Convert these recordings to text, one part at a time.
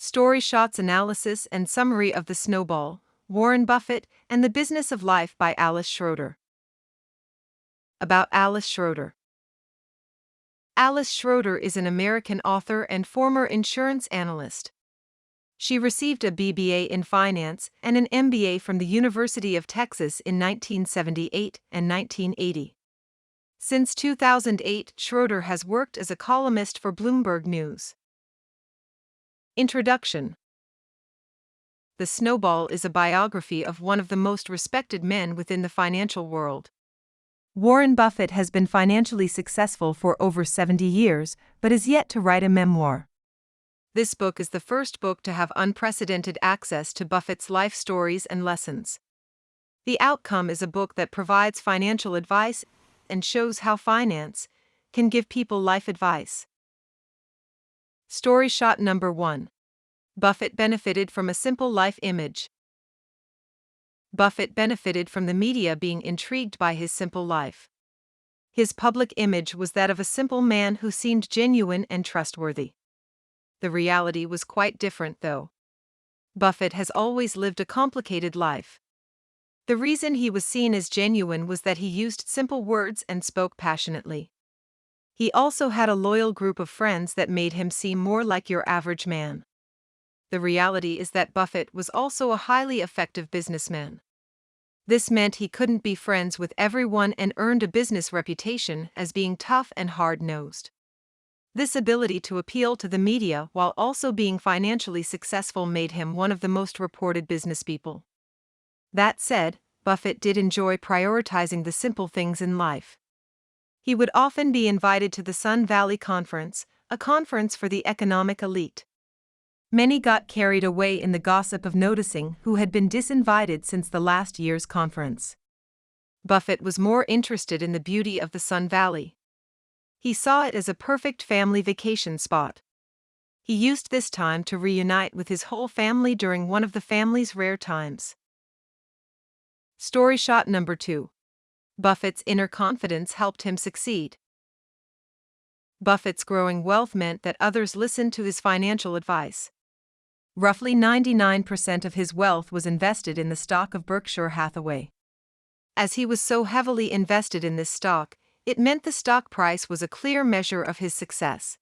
Story shots analysis and summary of the Snowball, Warren Buffett, and the Business of Life by Alice Schroeder. About Alice Schroeder. Alice Schroeder is an American author and former insurance analyst. She received a BBA in finance and an MBA from the University of Texas in 1978 and 1980. Since 2008, Schroeder has worked as a columnist for Bloomberg News. Introduction. The Snowball is a biography of one of the most respected men within the financial world. Warren Buffett has been financially successful for over 70 years, but is yet to write a memoir. This book is the first book to have unprecedented access to Buffett's life stories and lessons. The outcome is a book that provides financial advice and shows how finance can give people life advice. Story shot number 1. Buffett benefited from a simple life image. Buffett benefited from the media being intrigued by his simple life. His public image was that of a simple man who seemed genuine and trustworthy. The reality was quite different, though. Buffett has always lived a complicated life. The reason he was seen as genuine was that he used simple words and spoke passionately. He also had a loyal group of friends that made him seem more like your average man. The reality is that Buffett was also a highly effective businessman. This meant he couldn't be friends with everyone and earned a business reputation as being tough and hard-nosed. This ability to appeal to the media while also being financially successful made him one of the most reported businesspeople. That said, Buffett did enjoy prioritizing the simple things in life. He would often be invited to the Sun Valley Conference, a conference for the economic elite. Many got carried away in the gossip of noticing who had been disinvited since the last year's conference. Buffett was more interested in the beauty of the Sun Valley. He saw it as a perfect family vacation spot. He used this time to reunite with his whole family during one of the family's rare times. Story shot number 2. Buffett's inner confidence helped him succeed. Buffett's growing wealth meant that others listened to his financial advice. Roughly 99% of his wealth was invested in the stock of Berkshire Hathaway. As he was so heavily invested in this stock, it meant the stock price was a clear measure of his success.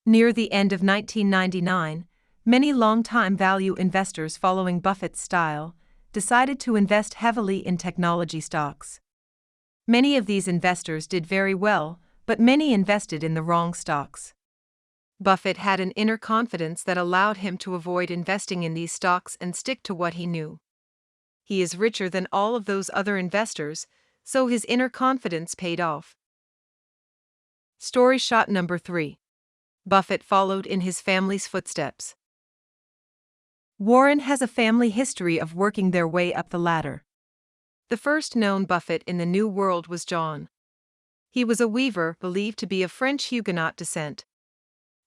Near the end of 1999, many long-time value investors following Buffett's style decided to invest heavily in technology stocks. Many of these investors did very well, but many invested in the wrong stocks. Buffett had an inner confidence that allowed him to avoid investing in these stocks and stick to what he knew. He is richer than all of those other investors, so his inner confidence paid off. Story shot number 3. Buffett followed in his family's footsteps. Warren has a family history of working their way up the ladder. The first known Buffett in the New World was John. He was a weaver believed to be of French Huguenot descent.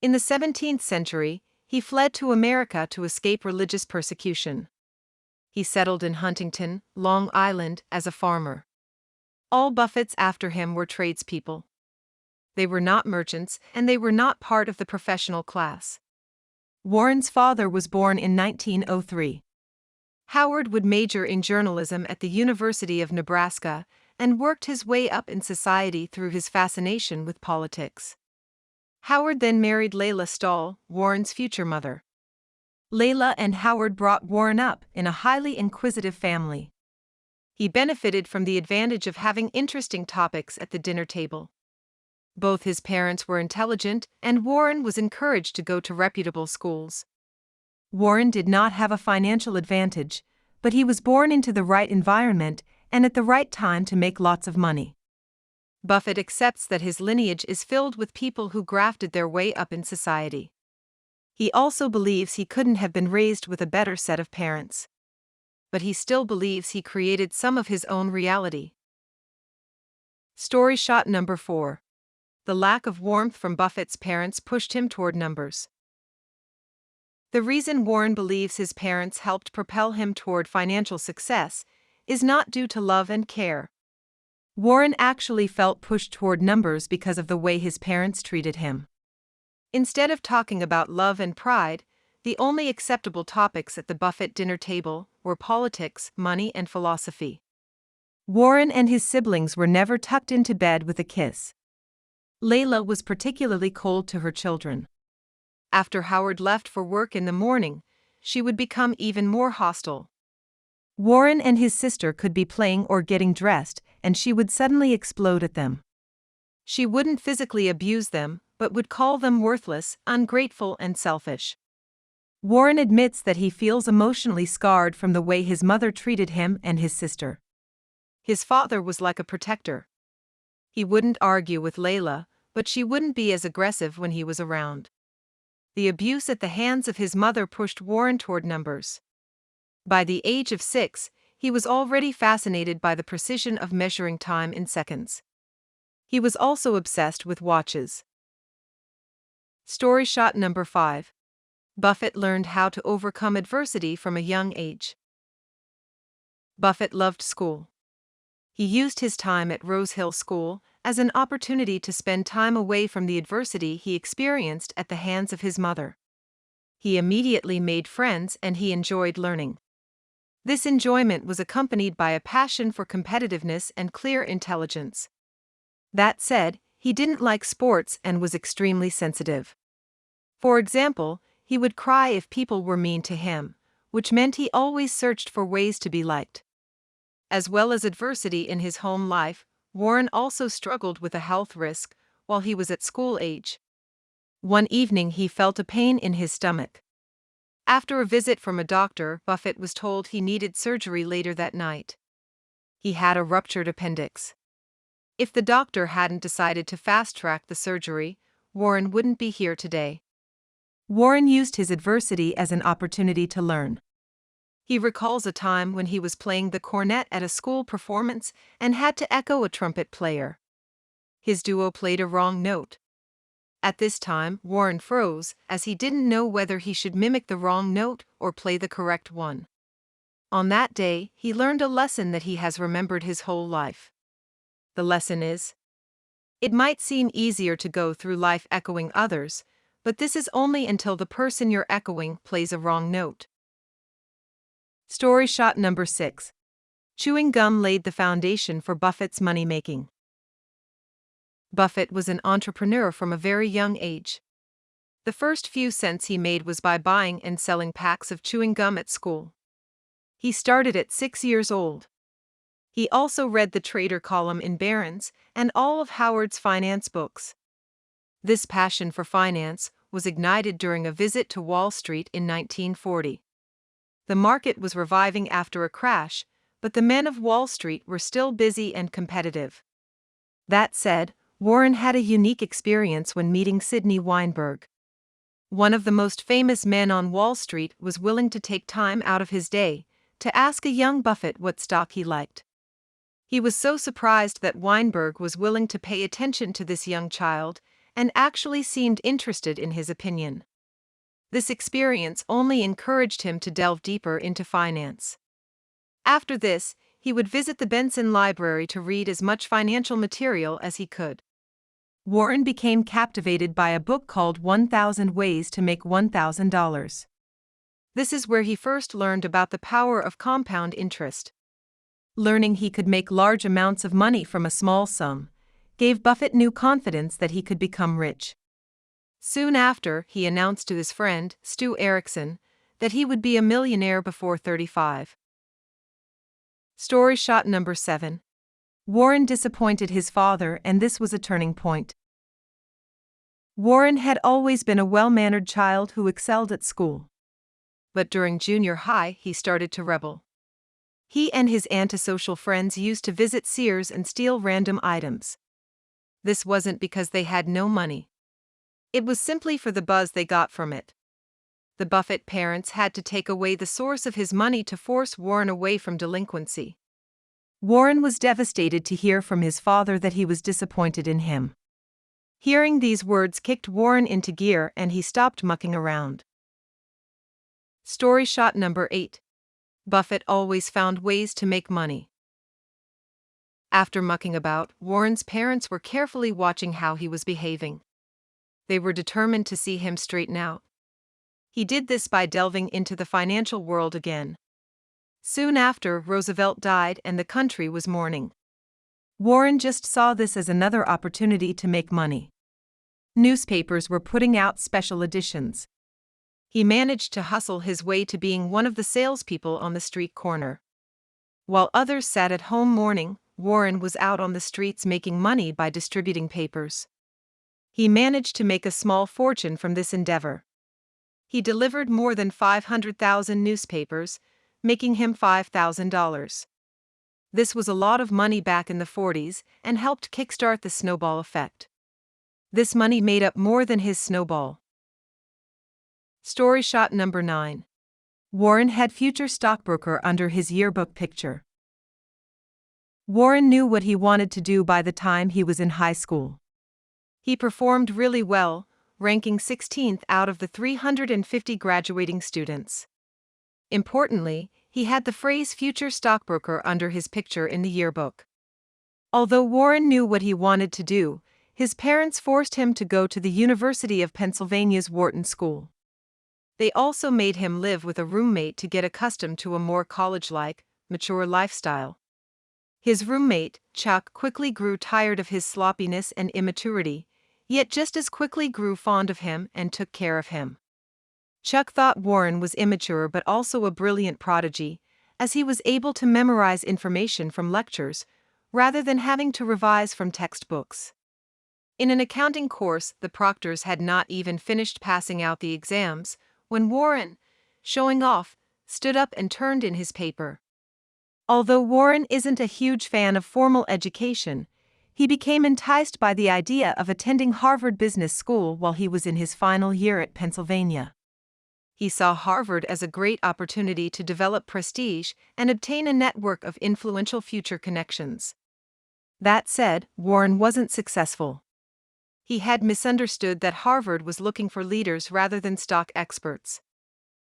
In the 17th century, he fled to America to escape religious persecution. He settled in Huntington, Long Island, as a farmer. All Buffetts after him were tradespeople. They were not merchants, and they were not part of the professional class. Warren's father was born in 1903. Howard would major in journalism at the University of Nebraska and worked his way up in society through his fascination with politics. Howard then married Layla Stahl, Warren's future mother. Layla and Howard brought Warren up in a highly inquisitive family. He benefited from the advantage of having interesting topics at the dinner table. Both his parents were intelligent, and Warren was encouraged to go to reputable schools. Warren did not have a financial advantage, but he was born into the right environment and at the right time to make lots of money. Buffett accepts that his lineage is filled with people who grafted their way up in society. He also believes he couldn't have been raised with a better set of parents. But he still believes he created some of his own reality. Story shot number 4. The lack of warmth from Buffett's parents pushed him toward numbers. The reason Warren believes his parents helped propel him toward financial success is not due to love and care. Warren actually felt pushed toward numbers because of the way his parents treated him. Instead of talking about love and pride, The only acceptable topics at the Buffett dinner table were politics, money, and philosophy. Warren and his siblings were never tucked into bed with a kiss. Layla was particularly cold to her children. After Howard left for work in the morning, she would become even more hostile. Warren and his sister could be playing or getting dressed, and she would suddenly explode at them. She wouldn't physically abuse them, but would call them worthless, ungrateful, and selfish. Warren admits that he feels emotionally scarred from the way his mother treated him and his sister. His father was like a protector. He wouldn't argue with Layla, but she wouldn't be as aggressive when he was around. The abuse at the hands of his mother pushed Warren toward numbers. By the age of 6, he was already fascinated by the precision of measuring time in seconds. He was also obsessed with watches. Story shot number 5. Buffett learned how to overcome adversity from a young age. Buffett loved school. He used his time at Rosehill School as an opportunity to spend time away from the adversity he experienced at the hands of his mother. He immediately made friends and he enjoyed learning. This enjoyment was accompanied by a passion for competitiveness and clear intelligence. That said, he didn't like sports and was extremely sensitive. For example, he would cry if people were mean to him, which meant he always searched for ways to be liked. As well as adversity in his home life, Warren also struggled with a health risk while he was at school age. One evening he felt a pain in his stomach. After a visit from a doctor, Buffett was told he needed surgery later that night. He had a ruptured appendix. If the doctor hadn't decided to fast-track the surgery, Warren wouldn't be here today. Warren used his adversity as an opportunity to learn. He recalls a time when he was playing the cornet at a school performance and had to echo a trumpet player. His duo played a wrong note. At this time, Warren froze, as he didn't know whether he should mimic the wrong note or play the correct one. On that day, he learned a lesson that he has remembered his whole life. The lesson is: it might seem easier to go through life echoing others, but this is only until the person you're echoing plays a wrong note. Story shot number 6. Chewing gum laid the foundation for Buffett's money-making. Buffett was an entrepreneur from a very young age. The first few cents he made was by buying and selling packs of chewing gum at school. He started at 6 years old. He also read the trader column in Barron's and all of Howard's finance books. This passion for finance was ignited during a visit to Wall Street in 1940. The market was reviving after a crash, but the men of Wall Street were still busy and competitive. That said, Warren had a unique experience when meeting Sidney Weinberg. One of the most famous men on Wall Street was willing to take time out of his day to ask a young Buffett what stock he liked. He was so surprised that Weinberg was willing to pay attention to this young child and actually seemed interested in his opinion. This experience only encouraged him to delve deeper into finance. After this, he would visit the Benson Library to read as much financial material as he could. Warren became captivated by a book called 1,000 Ways to Make $1,000. This is where he first learned about the power of compound interest. Learning he could make large amounts of money from a small sum gave Buffett new confidence that he could become rich. Soon after, he announced to his friend, Stu Erickson, that he would be a millionaire before 35. Story shot number 7. Warren disappointed his father, and this was a turning point. Warren had always been a well-mannered child who excelled at school. But during junior high, he started to rebel. He and his antisocial friends used to visit Sears and steal random items. This wasn't because they had no money. It was simply for the buzz they got from it. The Buffett parents had to take away the source of his money to force Warren away from delinquency. Warren was devastated to hear from his father that he was disappointed in him. Hearing these words kicked Warren into gear and he stopped mucking around. Story shot number 8. Buffett always found ways to make money. After mucking about, Warren's parents were carefully watching how he was behaving. They were determined to see him straighten out. He did this by delving into the financial world again. Soon after, Roosevelt died and the country was mourning. Warren just saw this as another opportunity to make money. Newspapers were putting out special editions. He managed to hustle his way to being one of the salespeople on the street corner. While others sat at home mourning, Warren was out on the streets making money by distributing papers. He managed to make a small fortune from this endeavor. He delivered more than 500,000 newspapers, making him $5,000. This was a lot of money back in the 40s and helped kickstart the snowball effect. This money made up more than his snowball. Story shot number 9. Warren had future stockbroker under his yearbook picture. Warren knew what he wanted to do by the time he was in high school. He performed really well, ranking 16th out of the 350 graduating students. Importantly, he had the phrase future stockbroker under his picture in the yearbook. Although Warren knew what he wanted to do, his parents forced him to go to the University of Pennsylvania's Wharton School. They also made him live with a roommate to get accustomed to a more college-like, mature lifestyle. His roommate, Chuck, quickly grew tired of his sloppiness and immaturity, yet just as quickly grew fond of him and took care of him. Chuck thought Warren was immature but also a brilliant prodigy, as he was able to memorize information from lectures, rather than having to revise from textbooks. In an accounting course, the proctors had not even finished passing out the exams, when Warren, showing off, stood up and turned in his paper. Although Warren isn't a huge fan of formal education, he became enticed by the idea of attending Harvard Business School while he was in his final year at Pennsylvania. He saw Harvard as a great opportunity to develop prestige and obtain a network of influential future connections. That said, Warren wasn't successful. He had misunderstood that Harvard was looking for leaders rather than stock experts.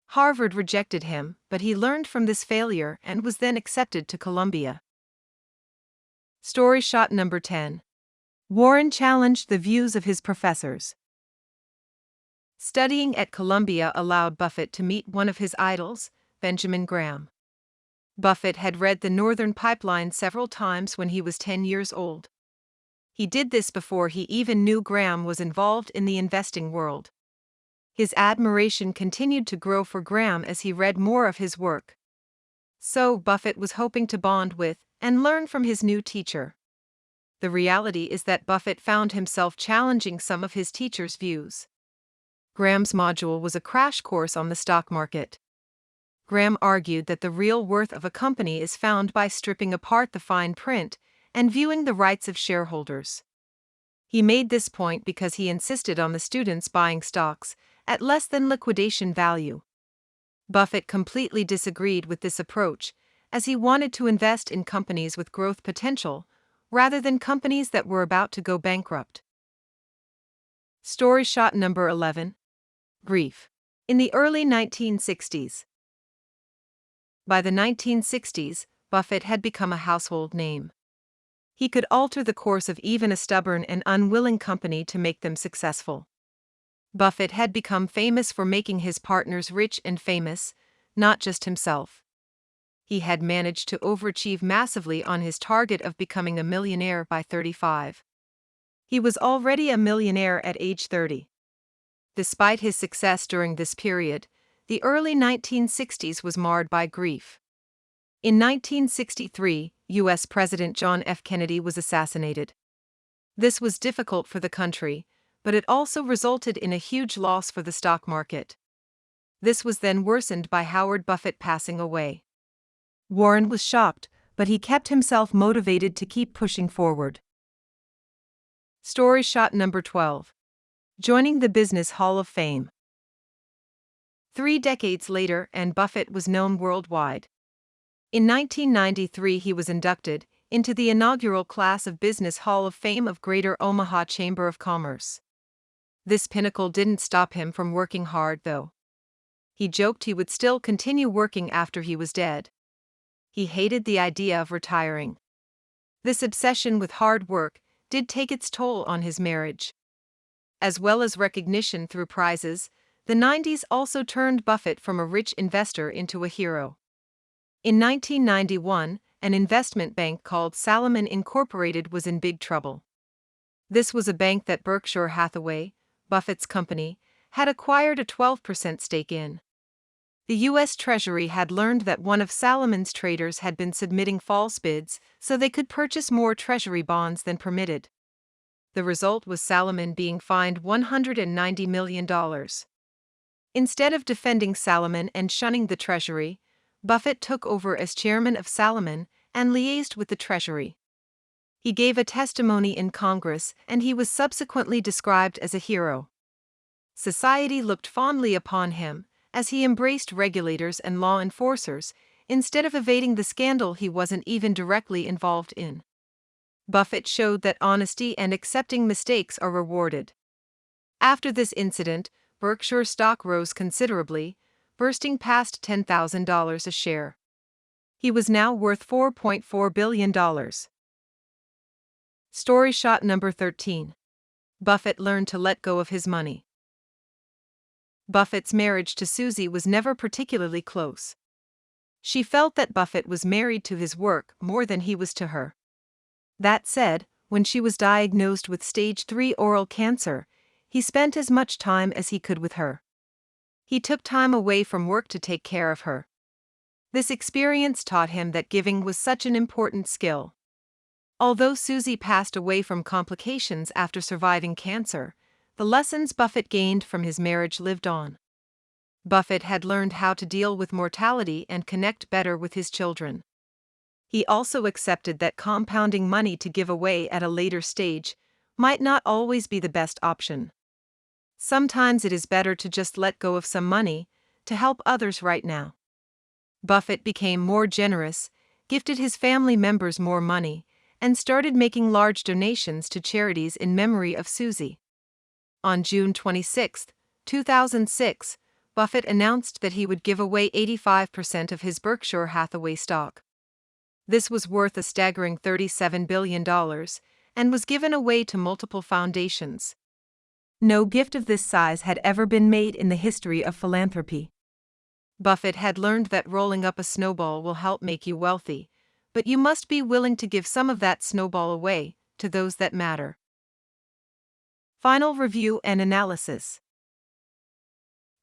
Harvard rejected him, but he learned from this failure and was then accepted to Columbia. Story shot number 10. Warren challenged the views of his professors. Studying at Columbia allowed Buffett to meet one of his idols, Benjamin Graham. Buffett had read The Northern Pipeline several times when he was 10 years old. He did this before he even knew Graham was involved in the investing world. His admiration continued to grow for Graham as he read more of his work. So Buffett was hoping to bond with and learn from his new teacher. The reality is that Buffett found himself challenging some of his teacher's views. Graham's module was a crash course on the stock market. Graham argued that the real worth of a company is found by stripping apart the fine print and viewing the rights of shareholders. He made this point because he insisted on the students buying stocks at less than liquidation value. Buffett completely disagreed with this approach, as he wanted to invest in companies with growth potential, rather than companies that were about to go bankrupt. Story shot number 11. Grief. In the early 1960s. By the 1960s, Buffett had become a household name. He could alter the course of even a stubborn and unwilling company to make them successful. Buffett had become famous for making his partners rich and famous, not just himself. He had managed to overachieve massively on his target of becoming a millionaire by 35. He was already a millionaire at age 30. Despite his success during this period, the early 1960s was marred by grief. In 1963, U.S. President John F. Kennedy was assassinated. This was difficult for the country, but it also resulted in a huge loss for the stock market. This was then worsened by Howard Buffett passing away. Warren was shocked, but he kept himself motivated to keep pushing forward. Story shot number 12. Joining the Business Hall of Fame. 3 decades later, and Buffett was known worldwide. In 1993, he was inducted into the inaugural class of Business Hall of Fame of Greater Omaha Chamber of Commerce. This pinnacle didn't stop him from working hard, though. He joked he would still continue working after he was dead. He hated the idea of retiring. This obsession with hard work did take its toll on his marriage. As well as recognition through prizes, The 90s also turned Buffett from a rich investor into a hero. In 1991, an investment bank called Salomon Incorporated was in big trouble. This was a bank that Berkshire Hathaway, Buffett's company, had acquired a 12% stake in. The U.S. Treasury had learned that one of Salomon's traders had been submitting false bids so they could purchase more Treasury bonds than permitted. The result was Salomon being fined $190 million. Instead of defending Salomon and shunning the Treasury, Buffett took over as chairman of Salomon and liaised with the Treasury. He gave a testimony in Congress, and he was subsequently described as a hero. Society looked fondly upon him, as he embraced regulators and law enforcers, instead of evading the scandal he wasn't even directly involved in. Buffett showed that honesty and accepting mistakes are rewarded. After this incident, Berkshire stock rose considerably, bursting past $10,000 a share. He was now worth $4.4 billion. Story shot number 13. Buffett learned to let go of his money. Buffett's marriage to Susie was never particularly close. She felt that Buffett was married to his work more than he was to her. That said, when she was diagnosed with stage 3 oral cancer, he spent as much time as he could with her. He took time away from work to take care of her. This experience taught him that giving was such an important skill. Although Susie passed away from complications after surviving cancer, the lessons Buffett gained from his marriage lived on. Buffett had learned how to deal with mortality and connect better with his children. He also accepted that compounding money to give away at a later stage might not always be the best option. Sometimes it is better to just let go of some money to help others right now. Buffett became more generous, gifted his family members more money, and started making large donations to charities in memory of Susie. On June 26, 2006, Buffett announced that he would give away 85% of his Berkshire Hathaway stock. This was worth a staggering $37 billion and was given away to multiple foundations. No gift of this size had ever been made in the history of philanthropy. Buffett had learned that rolling up a snowball will help make you wealthy, but you must be willing to give some of that snowball away to those that matter. Final review and analysis.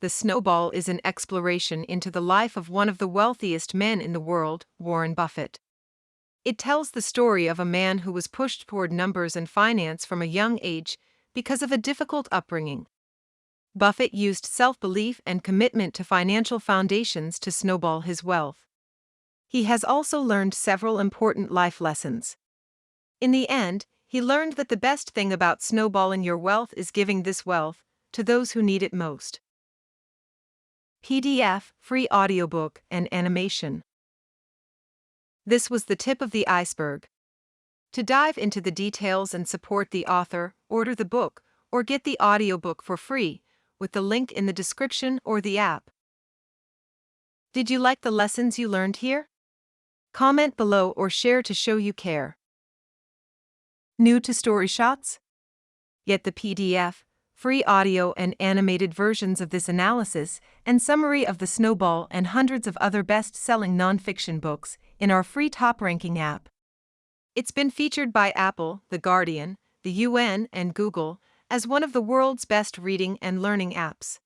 The Snowball is an exploration into the life of one of the wealthiest men in the world, Warren Buffett. It tells the story of a man who was pushed toward numbers and finance from a young age because of a difficult upbringing. Buffett used self-belief and commitment to financial foundations to snowball his wealth. He has also learned several important life lessons. In the end, he learned that the best thing about snowballing your wealth is giving this wealth to those who need it most. PDF, free audiobook, and animation. This was the tip of the iceberg. To dive into the details and support the author, order the book, or get the audiobook for free, with the link in the description or the app. Did you like the lessons you learned here? Comment below or share to show you care. New to Story Shots? Get the PDF, free audio and animated versions of this analysis and summary of The Snowball and hundreds of other best-selling nonfiction books in our free top-ranking app. It's been featured by Apple, The Guardian, the UN, and Google as one of the world's best reading and learning apps.